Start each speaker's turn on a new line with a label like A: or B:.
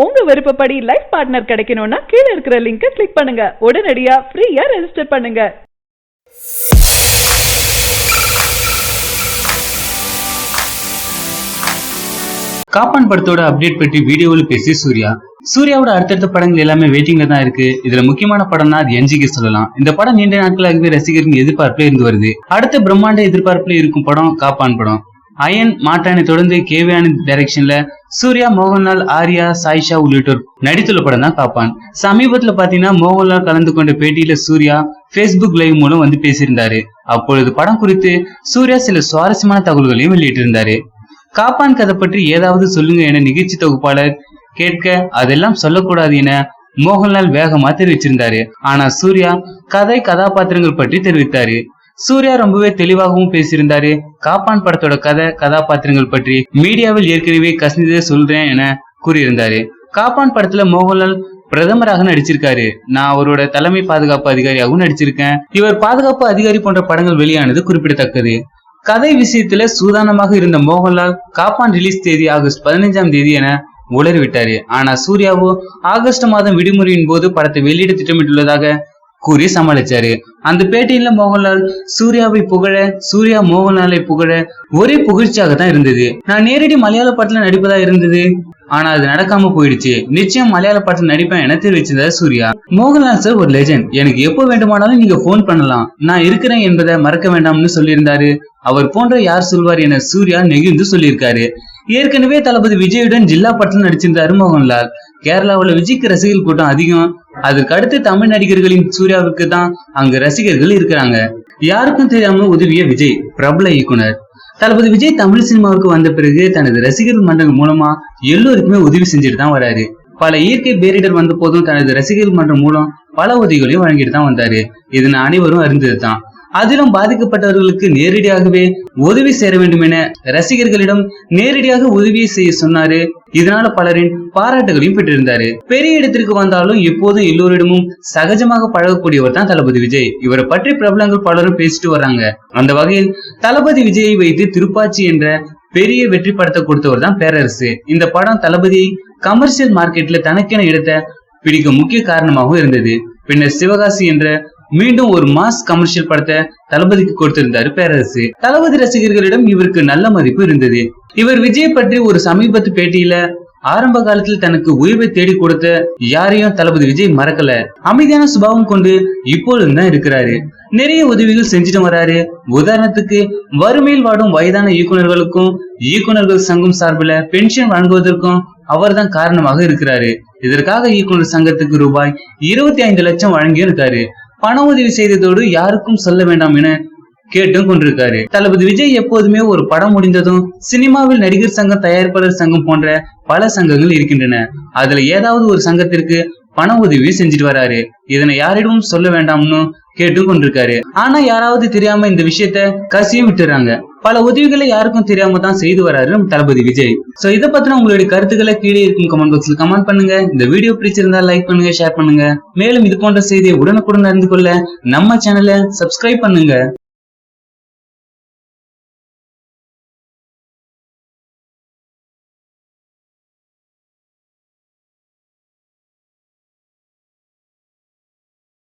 A: உங்க விருப்பப்படி life partner கிடைக்கணும்னா கீழ இருக்கிற லிங்கை கிளிக் பண்ணுங்க. உடனடியா ஃப்ரீயா ரெஜிஸ்டர் பண்ணுங்க.
B: காப்பான் படத்தோட அப்டேட் பற்றி வீடியோவில் பேசி சூர்யாவோட அடுத்தடுத்த படங்கள் எல்லாமே வெயிட்டிங்ல தான் இருக்கு. இதுல முக்கியமான படம்னா அது என்ஜிகே சொல்லலாம். இந்த படம் நீண்ட நாட்களாகவே ரசிகர்கள் எதிர்பார்ப்புல இருந்து வருது. அடுத்த பிரம்மாண்ட எதிர்பார்ப்புல இருக்கும் படம் காப்பான் படம். அயன் மாற்றானை தொடர்ந்து கேவியான டைரக்ஷன்ல சூர்யா, மோகன்லால், ஆர்யா, சாயிஷா உள்ளிட்டோர் நடித்துள்ள படம் தான் காப்பான். சமீபத்துல பாத்தீங்கன்னா மோகன்லால் கலந்து கொண்ட பேட்டியில சூர்யா பேஸ்புக் லைவ் மூலம் வந்து பேசியிருந்தாரு. அப்பொழுது படம் குறித்து சூர்யா சில சுவாரஸ்யமான தகவல்களையும் வெளியிட்டிருந்தாரு. காப்பான் கதை பற்றி ஏதாவது சொல்லுங்க என நிகழ்ச்சி தொகுப்பாளர் கேட்க அதெல்லாம் சொல்லக்கூடாது என மோகன்லால் வேகமா தெரிவிச்சிருந்தாரு. ஆனா சூர்யா கதை கதாபாத்திரங்கள் பற்றி தெரிவித்தாரு. சூர்யா ரொம்பவே தெளிவாகவும் பேசியிருந்தாரு. காப்பான் படத்தோட கதை கதாபாத்திரங்கள் பற்றி மீடியாவில் ஏற்கனவே கசிந்ததை சொல்றேன் என கூறியிருந்தாரு. காப்பான் படத்துல மோகன்லால் பிரதமராக நடிச்சிருக்காரு. நான் அவரோட தலைமை பாதுகாப்பு அதிகாரியாகவும் நடிச்சிருக்கேன். இவர் பாதுகாப்பு அதிகாரி போன்ற படங்கள் வெளியானது குறிப்பிடத்தக்கது. கதை விஷயத்துல சூதானமாக இருந்த மோகன்லால் காப்பான் ரிலீஸ் தேதி ஆகஸ்ட் 15ஆம் தேதி என உளறிவிட்டாரு. ஆனா சூர்யாவோ ஆகஸ்ட் மாதம் விடுமுறையின் போது படத்தை வெளியிட திட்டமிட்டுள்ளதாக கூறி சமாளிச்சாரு. அந்த பேட்டியில மோகன்லால் சூர்யாவை புகழ, சூர்யா மோகன்லாலை புகழ ஒரே புகழ்ச்சியாக தான் இருந்தது. நான் நேரடி மலையாள படத்துல நடிப்பதா இருந்தது, ஆனா அது நடக்காம போயிடுச்சு. நிச்சயம் மலையாள படத்துல நடிப்பேன் என தெரிவிச்சிருந்தார் சூர்யா. மோகன்லால் சார் ஒரு லெஜண்ட், எனக்கு எப்போ வேண்டுமானாலும் நீங்க போன் பண்ணலாம், நான் இருக்கிறேன் என்பதை மறக்க வேண்டாம்னு சொல்லியிருந்தாரு. அவர் போன்ற யார் சொல்வார் என சூர்யா நெகிழ்ந்து சொல்லியிருக்காரு. ஏற்கனவே தளபதி விஜயுடன் ஜில்லா படத்துல நடிச்சிருந்தாரு மோகன்லால். கேரளாவுல விஜய்க்கு ரசிகர்கள் கூட்டம் அதிகம். அதற்கு அடுத்து தமிழ் நடிகர்களின் சூர்யாவுக்கு தான் அங்க ரசிகர்கள் இருக்கிறாங்க. யாருக்கும் தெரியாம உதவிய விஜய் பிரபல இயக்குனர். தளபதி விஜய் தமிழ் சினிமாவுக்கு வந்த பிறகு தனது ரசிகர்கள் மன்றங்கள் மூலமா எல்லோருக்குமே உதவி செஞ்சுட்டு தான் வராரு. பல இயற்கை பேரிடர் வந்த போதும் தனது ரசிகர்கள் மன்றம் மூலம் பல உதவிகளையும் வழங்கிட்டு தான் வந்தாரு. இதனை அனைவரும் அறிந்தது தான். அதிலும் பாதிக்கப்பட்டவர்களுக்கு நேரடியாகவே உதவி சேர வேண்டும் என ரசிகர்களிடம் நேரடியாக உதவியை செய்ய சொன்னாரு. இதனால பலரின் பாராட்டுகளையும் பெற்றிருந்தாரு. பெரிய இடத்திற்கு வந்தாலும் எப்போதும் எல்லோரிடமும் சகஜமாக பழகக்கூடியவர் தான் தளபதி விஜய். இவரை பற்றி பிரபலங்கள் பலரும் பேசிட்டு வர்றாங்க. அந்த வகையில் தளபதி விஜயை வைத்து திருப்பாச்சி என்ற பெரிய வெற்றி படத்தை கொடுத்தவர் தான் பேரரசு. இந்த படம் தளபதியை கமர்ஷியல் மார்க்கெட்ல தனக்கென இடத்தை பிடிக்க முக்கிய காரணமாகவும் இருந்தது. பின்னர் சிவகாசி என்ற மீண்டும் ஒரு மாஸ் கமர்ஷியல் படத்தை தளபதிக்கு கொடுத்திருந்தாரு பேரரசு. தளபதி ரசிகர்களிடம் இவருக்கு நல்ல மதிப்பு இருந்தது. இவர் விஜய் பற்றி ஒரு சமீபத்து பேட்டியில ஆரம்ப காலத்தில் தனக்கு உயர்வை தேடி கொடுத்த யாரையும் தளபதி விஜய் மறக்கல, அமைதியான சுபாவம் கொண்டு இப்பொழுதும் தான் இருக்கிறாரு, நிறைய உதவிகள் செஞ்சுட்டு வராரு. உதாரணத்துக்கு வறுமையில் வாடும் வயதான இயக்குநர்களுக்கும் இயக்குநர்கள் சங்கம் சார்பில் பென்ஷன் வழங்குவதற்கும் அவர் தான் காரணமாக இருக்கிறாரு. இதற்காக இயக்குநர் சங்கத்துக்கு ரூபாய் 25 லட்சம் வழங்கியும் இருக்காரு. பண உதவி செய்ததோடு யாருக்கும் சொல்ல வேண்டாம் என கேட்டும் கொண்டிருக்காரு. தளபதி விஜய் எப்போதுமே ஒரு படம் முடிந்ததும் சினிமாவில் நடிகர் சங்கம், தயாரிப்பாளர் சங்கம் போன்ற பல சங்கங்கள் இருக்கின்றன. அதுல ஏதாவது ஒரு சங்கத்திற்கு பண உதவி செஞ்சுட்டு வராரு. இதனை யாரிடமும் சொல்ல வேண்டாம்னு கேட்டும் கொண்டிருக்காரு. ஆனா யாராவது தெரியாம இந்த விஷயத்த கசியும் விட்டுறாங்க. பல உதவிகளை யாருக்கும் தெரியாம தான் செய்து வராரு தளபதி விஜய். சோ இதை பத்தின உங்களுடைய கருத்துக்களை கீழே இருக்கும் கமெண்ட் பாக்ஸ்ல கமெண்ட் பண்ணுங்க. இந்த வீடியோ பிடிச்சிருந்தா லைக் பண்ணுங்க, ஷேர் பண்ணுங்க. மேலும் இது போன்ற செய்தியை உடனுக்குடன் அறிந்து கொள்ள நம்ம சேனலை சப்ஸ்கிரைப் பண்ணுங்க.